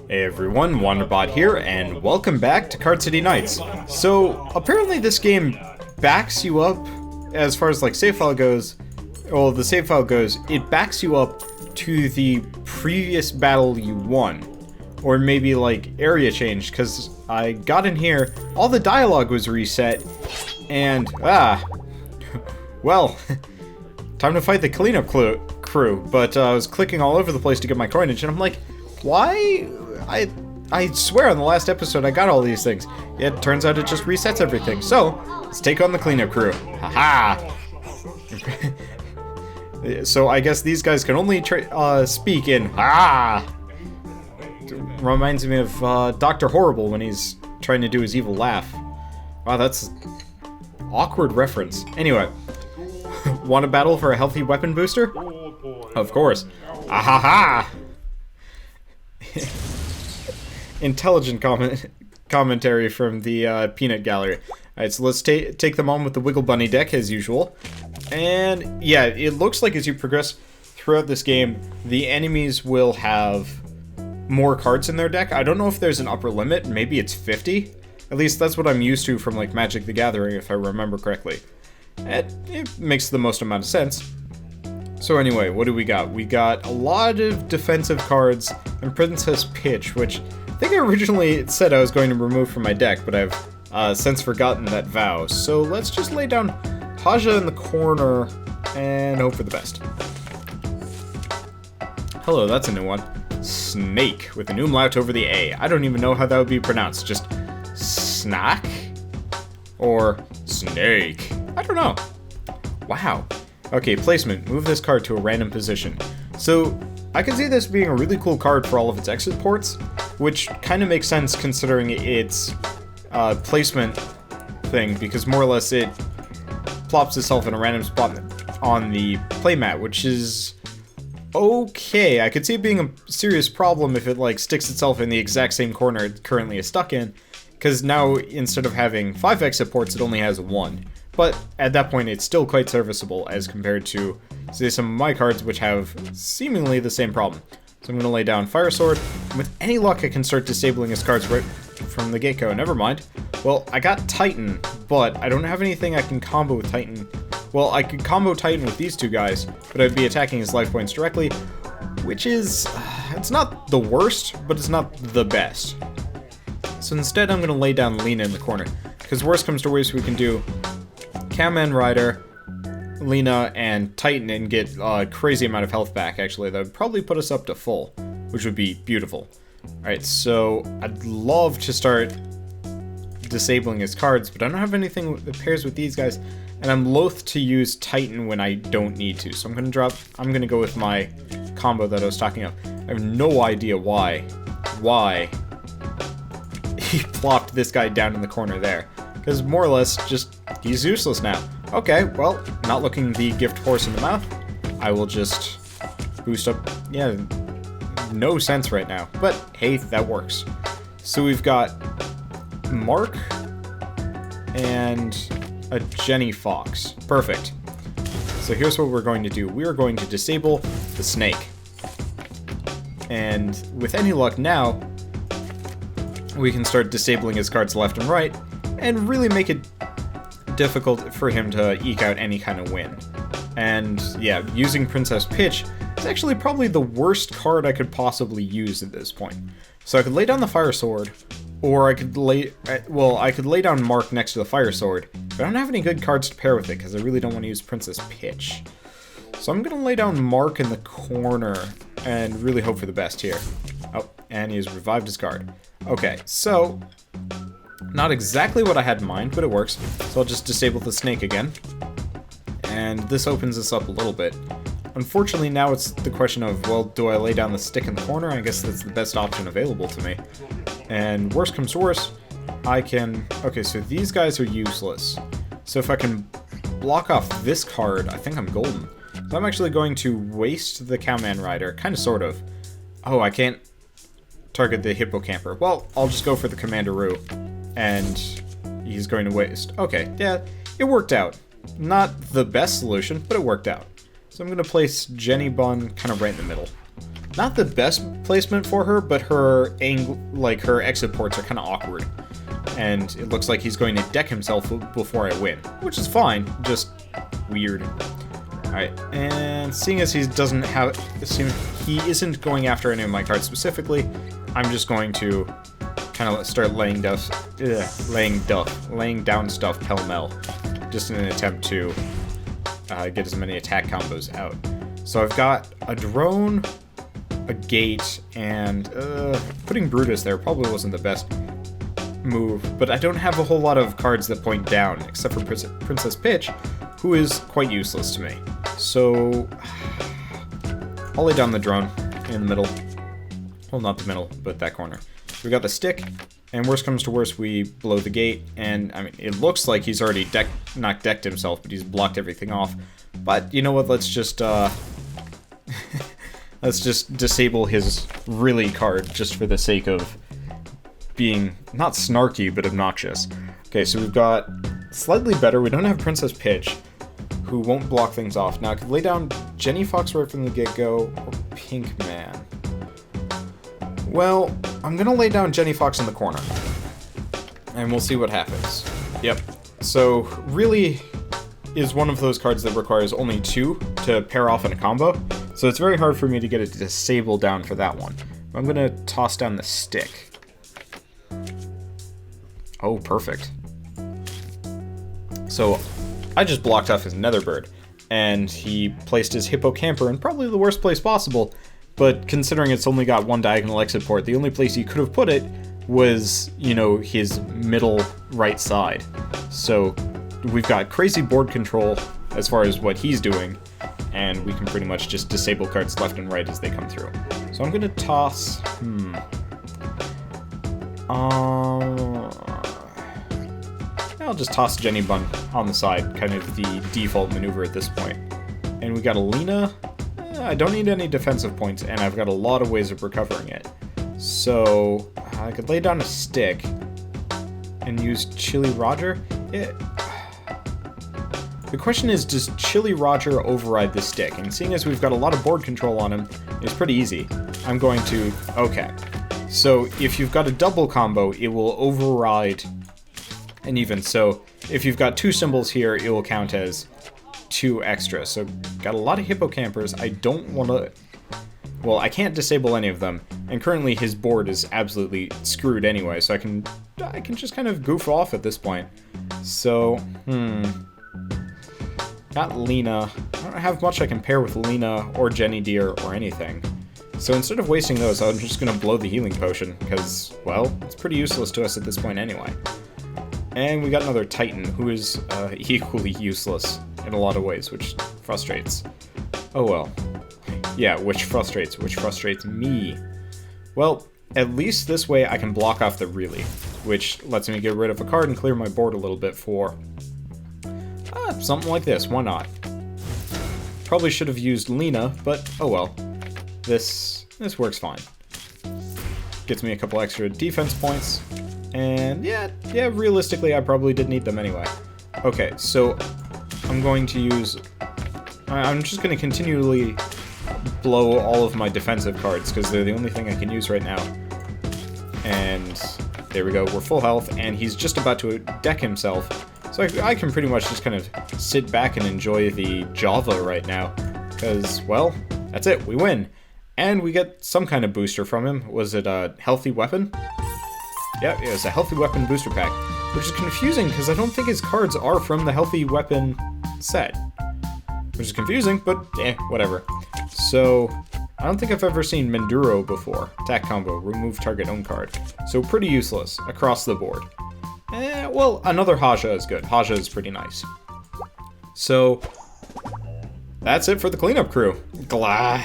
Hey everyone, Wanderbot here, and welcome back to Card City Nights. So, apparently this game backs you up, as far as like save file goes, well, the save file goes, it backs you up to the previous battle you won. Or maybe like area change, because I got in here, all the dialogue was reset, and, well, time to fight the cleanup crew, but I was clicking all over the place to get my coinage, and I'm like, why? I swear on the last episode I got all these things. Yeah, it turns out it just resets everything. So, let's take on the cleanup crew. Haha! So I guess these guys can only speak in ha. Reminds me of Dr. Horrible when he's trying to do his evil laugh. Wow, that's awkward reference. Anyway, want to battle for a healthy weapon booster? Of course. Ahaha! Intelligent commentary from the Peanut Gallery. Alright, so let's take them on with the Wiggle Bunny deck as usual. And yeah, it looks like as you progress throughout this game, the enemies will have more cards in their deck. I don't know if there's an upper limit, maybe it's 50. At least that's what I'm used to from like Magic the Gathering, if I remember correctly. It makes the most amount of sense. So anyway, what do we got? We got a lot of defensive cards and Princess Peach, which I think I originally said I was going to remove from my deck, but I've since forgotten that vow. So let's just lay down HAHAAAA in the corner and hope for the best. Hello, that's a new one. Snake, with an umlaut over the A. I don't even know how that would be pronounced. Just snack? Or snake? I don't know. Wow. Okay, placement. Move this card to a random position. So, I can see this being a really cool card for all of its exit ports, which kind of makes sense considering its placement thing, because more or less it plops itself in a random spot on the playmat, which is okay. I could see it being a serious problem if it like sticks itself in the exact same corner it currently is stuck in, because now instead of having 5 exit ports, it only has 1. But at that point, it's still quite serviceable as compared to, say, some of my cards, which have seemingly the same problem. So I'm going to lay down Fire Sword, and with any luck I can start disabling his cards right from the get-go. Never mind. Well, I got Titan, but I don't have anything I can combo with Titan. Well, I could combo Titan with these two guys, but I'd be attacking his life points directly, which is, it's not the worst, but it's not the best. So instead I'm going to lay down Lena in the corner, because worst comes to worst we can do Kamen Rider, Lena, and Titan and get a crazy amount of health back, actually. That would probably put us up to full, which would be beautiful. Alright, so I'd love to start disabling his cards, but I don't have anything that pairs with these guys, and I'm loath to use Titan when I don't need to. So I'm going to go with my combo that I was talking of. I have no idea why he plopped this guy down in the corner there. Because more or less, just, he's useless now. Okay, well, not looking the gift horse in the mouth. I will just boost up, yeah, no sense right now. But, hey, that works. So we've got Mark and a Jenny Fox. Perfect. So here's what we're going to do. We are going to disable the snake. And with any luck now, we can start disabling his cards left and right, and really make it difficult for him to eke out any kind of win. And yeah, using Princess Peach is actually probably the worst card I could possibly use at this point. So I could lay down the Fire Sword, or I could lay down Mark next to the Fire Sword, but I don't have any good cards to pair with it because I really don't want to use Princess Peach. So I'm gonna lay down Mark in the corner and really hope for the best here. Oh, and he has revived his card. Okay, so not exactly what I had in mind, but it works. So I'll just disable the snake again. And this opens us up a little bit. Unfortunately, now it's the question of, well, do I lay down the stick in the corner? I guess that's the best option available to me. And worst comes to worst, I can... Okay, so these guys are useless. So if I can block off this card, I think I'm golden. So I'm actually going to waste the Cowman Rider, kind of, sort of. Oh, I can't target the Hippocamper. Well, I'll just go for the Commanderoo. And he's going to waste. Okay, yeah, it worked out. Not the best solution, but it worked out. So I'm going to place Jenny Bun kind of right in the middle. not the best placement for her, but her her exit ports are kind of awkward. And it looks like he's going to deck himself before I win, which is fine, just weird. Alright, and seeing as he isn't going after any of my cards specifically, I'm just going to kind of start laying down stuff pell-mell, just in an attempt to get as many attack combos out. So I've got a drone, a gate, and putting Brutus there probably wasn't the best move, but I don't have a whole lot of cards that point down, except for Princess Peach, who is quite useless to me. So I'll lay down the drone in the middle. Well, not the middle, but that corner. We got the stick, and worst comes to worst, we blow the gate, and I mean, it looks like he's already not decked himself, but he's blocked everything off. But you know what, let's just let's just disable his really card, just for the sake of being not snarky, but obnoxious. Okay, so we've got slightly better. We don't have Princess Peach, who won't block things off. Now I could lay down Jenny Fox right from the get-go, or Pink Man. Well, I'm gonna lay down Jenny Fox in the corner, and we'll see what happens. Yep, so really is one of those cards that requires only 2 to pair off in a combo, so it's very hard for me to get a disable down for that one. I'm gonna toss down the stick. Oh, perfect. So I just blocked off his Netherbird, and he placed his Hippocamper in probably the worst place possible, but considering it's only got one diagonal exit port, the only place he could have put it was, you know, his middle right side. So we've got crazy board control as far as what he's doing, and we can pretty much just disable cards left and right as they come through. So I'm gonna toss, I'll just toss Jenny Bun on the side, kind of the default maneuver at this point. And we got a Lena. I don't need any defensive points, and I've got a lot of ways of recovering it. So I could lay down a stick and use Chili Roger. The question is, does Chili Roger override the stick? And seeing as we've got a lot of board control on him, it's pretty easy. I'm going to... Okay. So if you've got a double combo, it will override an even. So if you've got 2 symbols here, it will count as 2 extra. So got a lot of Hippocampers. I don't want to... Well, I can't disable any of them, and currently his board is absolutely screwed anyway, so I can just kind of goof off at this point. So, got Lena. I don't have much I can pair with Lena or Jenny Deer or anything. So instead of wasting those, I'm just going to blow the healing potion, because, well, it's pretty useless to us at this point anyway. And we got another Titan, who is equally useless in a lot of ways, which frustrates. Oh well. Yeah, which frustrates me. Well, at least this way I can block off the really, which lets me get rid of a card and clear my board a little bit for something like this. Why not? Probably should have used Lena, but oh well. This works fine. Gets me a couple extra defense points, and yeah, realistically I probably did need them anyway. Okay, so I'm going to use... I'm just going to continually blow all of my defensive cards, because they're the only thing I can use right now. And there we go, we're full health, and he's just about to deck himself. So I can pretty much just kind of sit back and enjoy the Java right now, because, well, that's it, we win. And we get some kind of booster from him. Was it a healthy weapon? Yeah, it was a healthy weapon booster pack, which is confusing because I don't think his cards are from the healthy weapon set. Which is confusing, but whatever. So, I don't think I've ever seen Menduro before. Attack combo, remove target own card. So pretty useless across the board. Well, another HAHAAAA is good. HAHAAAA is pretty nice. So, that's it for the cleanup crew. Glah.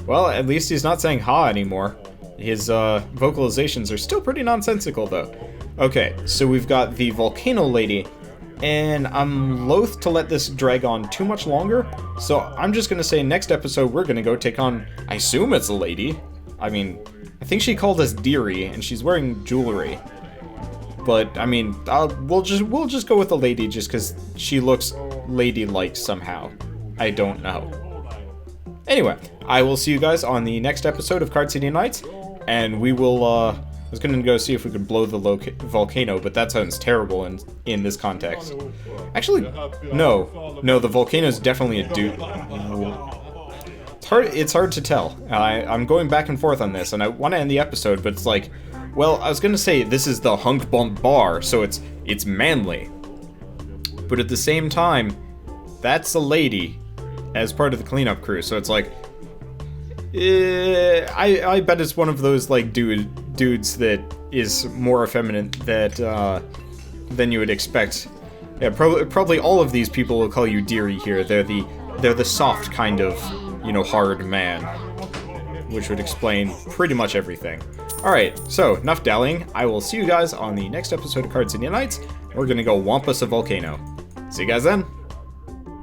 Well, at least he's not saying ha anymore. His vocalizations are still pretty nonsensical, though. Okay, so we've got the Volcano Lady, and I'm loath to let this drag on too much longer, so I'm just gonna say next episode we're gonna go take on, I assume it's a lady. I mean, I think she called us Deary, and she's wearing jewelry. But, I mean, we'll just go with a lady just because she looks ladylike somehow. I don't know. Anyway, I will see you guys on the next episode of Card City Nights, and we will, I was gonna go see if we could blow the volcano, but that sounds terrible in this context. Actually, no, the volcano's definitely a dude. It's hard to tell. I'm going back and forth on this, and I want to end the episode, but it's like, well, I was gonna say this is the Hunk Bump Bar, so it's manly. But at the same time, that's a lady as part of the cleanup crew, so it's like, I bet it's one of those like dudes that is more effeminate than you would expect. Yeah, probably all of these people will call you dearie here. They're the soft kind of, you know, hard man, which would explain pretty much everything. Alright, so enough dallying. I will see you guys on the next episode of Card City Nights. We're gonna go wampus a volcano. See you guys then.